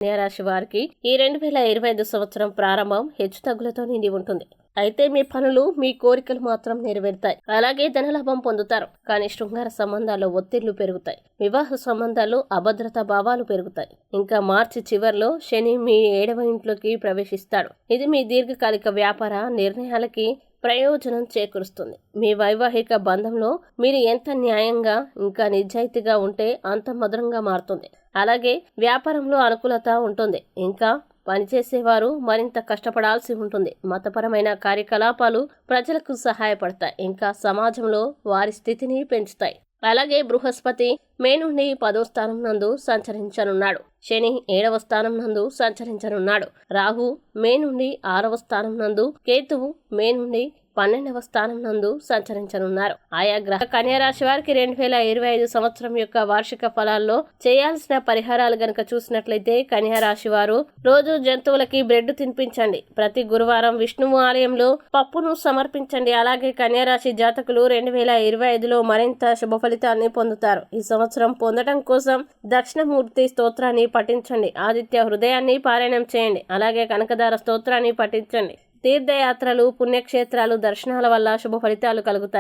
కన్యా రాశి వారికి ఈ 2025 సంవత్సరం ప్రారంభం హెచ్చుతగ్గులతో నిండి ఉంటుంది. అయితే మీ పనులు, మీ కోరికలు మాత్రం నెరవేరుతాయి. అలాగే ధనలాభం పొందుతారు. కానీ శృంగార సంబంధాల్లో ఒత్తిళ్లు పెరుగుతాయి. వివాహ సంబంధాల్లో అభద్రతా భావాలు పెరుగుతాయి. ఇంకా మార్చి చివర్లో శని మీ 7వ ఇంట్లోకి ప్రవేశిస్తాడు. ఇది మీ దీర్ఘకాలిక వ్యాపార నిర్ణయాలకి ప్రయోజనం చేకూరుస్తుంది. మీ వైవాహిక బంధంలో మీరు ఎంత న్యాయంగా ఇంకా నిజాయితీగా ఉంటే అంత మధురంగా మారుతుంది. అలాగే వ్యాపారంలో అనుకూలత ఉంటుంది. ఇంకా పనిచేసేవారు మరింత కష్టపడాల్సి ఉంటుంది. మతపరమైన కార్యకలాపాలు ప్రజలకు సహాయపడతాయి. ఇంకా సమాజంలో వారి స్థితిని పెంచుతాయి. అలాగే బృహస్పతి మే నుండి 10వ స్థానం నందు సంచరించనున్నాడు. శని 7వ స్థానం నందు సంచరించనున్నాడు. రాహు మే నుండి 6వ స్థానం నందు, కేతువు మే నుండి 12వ స్థానం నందు సంచరించనున్నారు. ఆయా గ్రహ కన్యా రాశి వారికి 2025 సంవత్సరం యొక్క వార్షిక ఫలాల్లో చేయాల్సిన పరిహారాలు గనక చూసినట్లయితే, కన్యా రాశి వారు రోజు జంతువులకి బ్రెడ్ తినిపించండి. ప్రతి గురువారం విష్ణువు ఆలయంలో పప్పును సమర్పించండి. అలాగే కన్యా రాశి జాతకులు 2025లో మరింత శుభ ఫలితాన్ని పొందుతారు. ఈ సంవత్సరం పొందడం కోసం దక్షిణమూర్తి స్తోత్రాన్ని పఠించండి. ఆదిత్య హృదయాన్ని పారాయణం చేయండి. అలాగే కనకదార స్తోత్రాన్ని పఠించండి. తీర్థయాత్రలు, పుణ్యక్షేత్రాలు, దర్శనాల వల్ల శుభ ఫలితాలు కలుగుతాయి.